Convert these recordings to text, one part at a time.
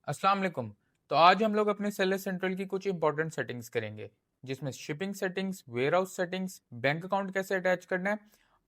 अस्सलाम वालेकुम। तो आज हम लोग अपने सेलर सेंट्रल की कुछ इंपॉर्टेंट सेटिंग्स करेंगे, जिसमें shipping settings, warehouse settings, bank account कैसे अटैच करना है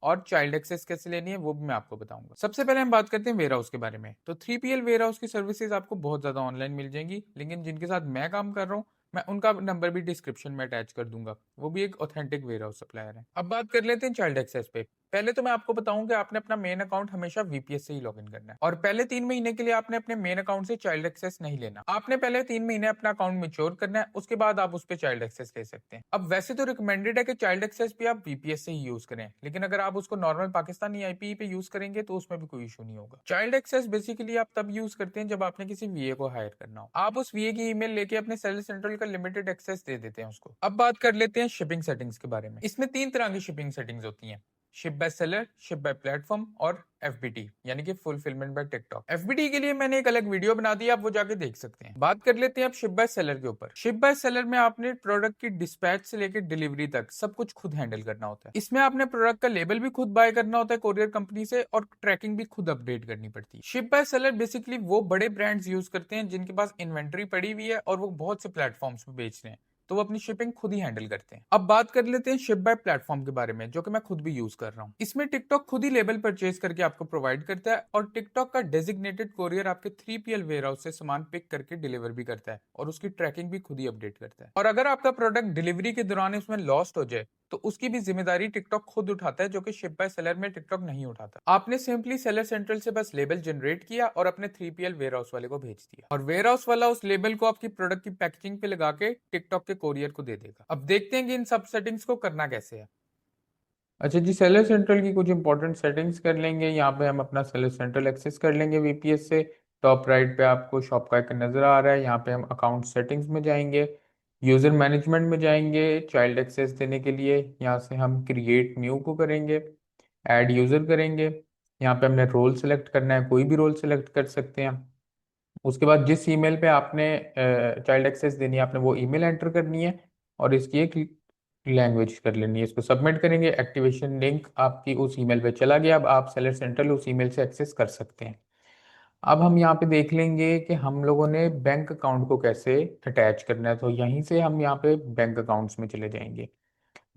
और चाइल्ड एक्सेस कैसे लेनी है वो भी मैं आपको बताऊंगा। सबसे पहले हम बात करते हैं वेयर हाउस के बारे में। तो 3PL वेयर हाउस की सर्विसेज आपको बहुत ज्यादा ऑनलाइन मिल जाएंगी, लेकिन जिनके साथ मैं काम कर रहा हूँ मैं उनका नंबर भी डिस्क्रिप्शन में अटैच कर दूंगा। वो भी एक ऑथेंटिक वेयर हाउस सप्लायर है। अब बात कर लेते हैं चाइल्ड एक्सेस पे। पहले तो मैं आपको बताऊं कि आपने अपना मेन अकाउंट हमेशा वीपीएस से ही लॉगिन करना है और पहले 3 महीने के लिए आपने अपने मेन अकाउंट से चाइल्ड एक्सेस नहीं लेना। आपने पहले 3 महीने अपना अकाउंट मेच्योर करना है, उसके बाद आप उस पर चाइल्ड एक्सेस ले सकते हैं। अब वैसे तो रिकमेंडेड है कि चाइल्ड एक्सेस भी आप वीपीएस से ही यूज करें, लेकिन अगर आप उसको नॉर्मल पाकिस्तानी आईपी पे यूज करेंगे तो उसमें भी कोई इशू नहीं होगा। चाइल्ड एक्सेस बेसिकली आप तब यूज करते हैं जब आपने किसी वीए को हायर करना हो। आप उस वीए की ईमेल लेके अपने सेलर सेंट्रल का लिमिटेड एक्सेस दे देते हैं उसको। अब बात कर लेते हैं शिपिंग सेटिंग्स के बारे में। इसमें 3 तरह की शिपिंग सेटिंग्स होती हैं: ship by seller, ship by platform और एफबीटी यानी कि फुलफिलमेंट बाय टिकटॉक। एफबीटी के लिए मैंने एक अलग वीडियो बना दी, आप वो जाके देख सकते हैं। बात कर लेते हैं अब शिप बाय सेलर के ऊपर। शिप बाय सेलर में आपने प्रोडक्ट की डिस्पैच से लेकर डिलीवरी तक सब कुछ खुद हैंडल करना होता है। इसमें आपने प्रोडक्ट का लेबल भी खुद बाय करना होता है कोरियर कंपनी से और ट्रैकिंग भी खुद अपडेट करनी पड़ती है। शिप बाय सेलर बेसिकली वो बड़े ब्रांड्स यूज करते हैं जिनके पास इन्वेंट्री पड़ी हुई है और वो बहुत से प्लेटफॉर्म्स पे बेच रहे हैं, तो वो अपनी शिपिंग खुद ही हैंडल करते हैं। अब बात कर लेते हैं शिप बाय प्लेटफॉर्म के बारे में, जो कि मैं खुद भी यूज कर रहा हूँ। इसमें टिकटॉक खुद ही लेबल परचेज करके आपको प्रोवाइड करता है और टिकटॉक का डेजिग्नेटेड कोरियर आपके 3PL वेयर हाउस से सामान पिक करके डिलीवर भी करता है और उसकी ट्रैकिंग भी खुद ही अपडेट करता है। और अगर आपका प्रोडक्ट डिलीवरी के दौरान इसमें लॉस्ट हो जाए तो उसकी भी जिम्मेदारी टिकटॉक खुद उठाता है, जो कि शिप बाय सेलर में टिकटॉक नहीं उठाता। आपने सिंपली सेलर सेंट्रल से बस लेबल जनरेट किया और अपने 3PL वेयर हाउस वाले को भेज दिया और वेयर हाउस वाला उस लेबल को आपकी प्रोडक्ट की पैकेजिंग पे लगा के टिकटॉक के कोरियर को दे देगा। अब देखते हैं कि इन सब सेटिंग्स को करना कैसे है। अच्छा जी, सेलर सेंट्रल की कुछ इंपॉर्टेंट सेटिंग्स कर लेंगे। यहाँ पे हम अपना सेलर सेंट्रल एक्सेस कर लेंगे वीपीएस से। टॉप राइट पे आपको शॉप का आइकन नजर आ रहा है, यहाँ पे हम अकाउंट सेटिंग्स में जाएंगे, यूजर मैनेजमेंट में जाएंगे। चाइल्ड एक्सेस देने के लिए यहाँ से हम क्रिएट न्यू को करेंगे, ऐड यूजर करेंगे। यहाँ पे हमने रोल सेलेक्ट करना है, कोई भी रोल सेलेक्ट कर सकते हैं। उसके बाद जिस ईमेल पे आपने चाइल्ड एक्सेस देनी है आपने वो ईमेल एंटर करनी है और इसकी एक लैंग्वेज कर लेनी है। इसको सबमिट करेंगे, एक्टिवेशन लिंक आपकी उस ईमेल पे चला गया। अब आप सेलर सेंट्रल उस ईमेल से एक्सेस कर सकते हैं। अब हम यहाँ पे देख लेंगे कि हम लोगों ने बैंक अकाउंट को कैसे अटैच करना है, तो यहीं से हम यहाँ पे बैंक अकाउंट्स में चले जाएंगे।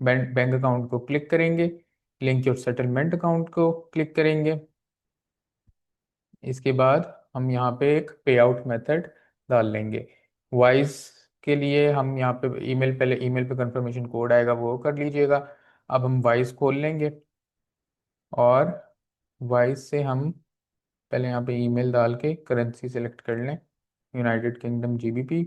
बैंक अकाउंट को क्लिक करेंगे, लिंक योर सेटलमेंट अकाउंट को क्लिक करेंगे। इसके बाद हम यहाँ पे एक पे आउट मेथड डाल लेंगे। वाइस के लिए हम यहाँ पे ईमेल, पहले ईमेल पे कंफर्मेशन कोड आएगा वो कर लीजिएगा। अब हम वाइस खोल लेंगे और वाइस से हम पहले यहाँ पे ईमेल डाल के करेंसी सेलेक्ट कर लें, यूनाइटेड किंगडम जीबीपी।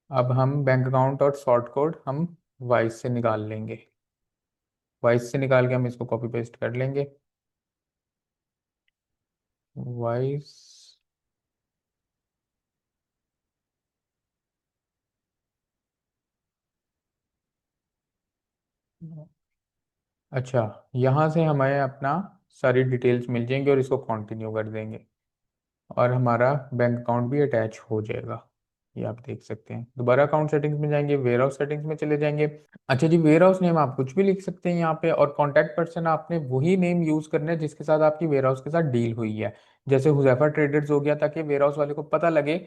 अब हम बैंक अकाउंट और सॉर्ट कोड हम वाइस से निकाल लेंगे। वाइस से निकाल के हम इसको कॉपी पेस्ट कर लेंगे। वाइस, अच्छा, यहाँ से हमें अपना सारी डिटेल्स मिल जाएंगी और इसको कंटिन्यू कर देंगे और हमारा बैंक अकाउंट भी अटैच हो जाएगा। ये आप देख सकते हैं। दोबारा अकाउंट सेटिंग्स में जाएंगे, वेयर हाउस सेटिंग्स में चले जाएंगे। अच्छा जी, वेयर हाउस नेम आप कुछ भी लिख सकते हैं यहाँ पे और कॉन्टैक्ट पर्सन आपने वही नेम यूज करना है जिसके साथ आपकी वेयर हाउस के साथ डील हुई है। जैसे हुजैफा ट्रेडर्स हो गया, ताकि वेयर हाउस वाले को पता लगे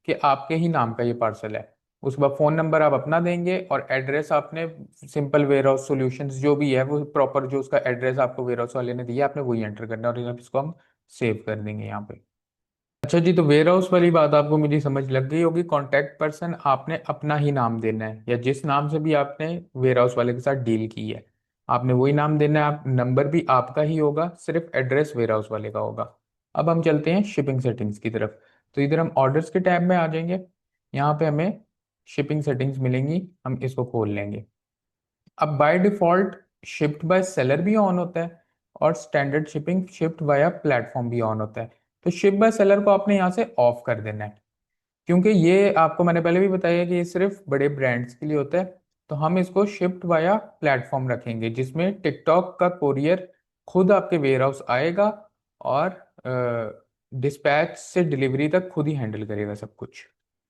कि आपके ही नाम का ये पार्सल है। उसके बाद फोन नंबर आप अपना देंगे और एड्रेस आपने सिंपल वेयर हाउस सॉल्यूशंस जो भी है वो प्रॉपर, जो उसका एड्रेस आपको वेयर हाउस वाले ने दिया आपने वही एंटर करना है और इसको हम सेव कर देंगे यहाँ पे। अच्छा जी, तो वेयर हाउस वाली बात आपको मुझे समझ लग गई होगी। कॉन्टैक्ट पर्सन आपने अपना ही नाम देना है, या जिस नाम से भी आपने वेयर हाउस वाले के साथ डील की है आपने वही नाम देना है। आप नंबर भी आपका ही होगा, सिर्फ एड्रेस वेयर हाउस वाले का होगा। अब हम चलते हैं शिपिंग सेटिंग्स की तरफ। तो इधर हम ऑर्डर्स के टैब में आ जाएंगे, यहाँ पे हमें शिपिंग सेटिंग्स मिलेंगी, हम इसको खोल लेंगे। अब by default shipped by seller भी ऑन होता है और standard shipping shipped via platform भी ऑन होता है। तो शिप बाय सेलर को आपने यहाँ से ऑफ कर देना है, क्योंकि ये आपको मैंने पहले भी बताया कि ये सिर्फ बड़े ब्रांड्स के लिए होता है। तो हम इसको शिप्ड वाया प्लेटफॉर्म रखेंगे, जिसमें टिकटॉक का कोरियर खुद आपके वेयर हाउस आएगा और डिस्पैच से डिलीवरी तक खुद ही हैंडल करेगा सब कुछ।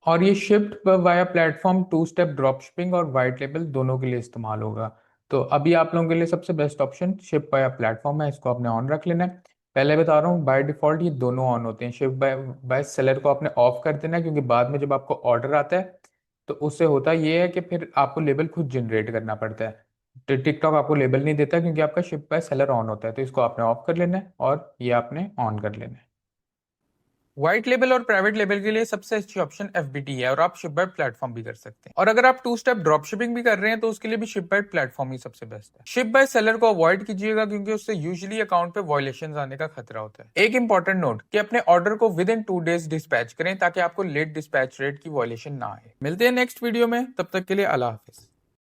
और ये shift via platform 2 step drop shipping और वाइट लेबल दोनों के लिए इस्तेमाल होगा। तो अभी आप लोगों के लिए सबसे best option ship via platform है, इसको आपने ऑन रख लेना है। पहले बता रहा हूँ, बाय डिफॉल्ट ये दोनों ऑन होते हैं। शिप बाय बाय सेलर को आपने ऑफ कर देना है, क्योंकि बाद में जब आपको ऑर्डर आता है तो उससे होता ये है कि फिर आपको लेबल खुद जनरेट करना पड़ता है। तो टिकटॉक आपको लेबल नहीं देता क्योंकि आपका शिप बाय सेलर ऑन होता है, तो इसको आपने ऑफ कर लेना है और ये आपने ऑन कर लेना है। व्हाइट लेबल और प्राइवेट लेबल के लिए सबसे अच्छी ऑप्शन FBT है, और आप शिप बाय प्लेटफॉर्म भी कर सकते हैं। और अगर आप 2 स्टेप ड्रॉप शिपिंग भी कर रहे हैं तो उसके लिए भी शिप बाय प्लेटफॉर्म ही सबसे बेस्ट है। शिप बाय सेलर को अवॉइड कीजिएगा क्योंकि उससे यूजुअली अकाउंट पे वायलेशन आने का खतरा होता है। एक इंपॉर्टेंट नोट कि अपने ऑर्डर को विद इन 2 डेज डिस्पैच करें ताकि आपको लेट डिस्पैच रेट की वायलेशन ना आए। मिलते हैं नेक्स्ट वीडियो में, तब तक के लिए अल्लाह हाफिज।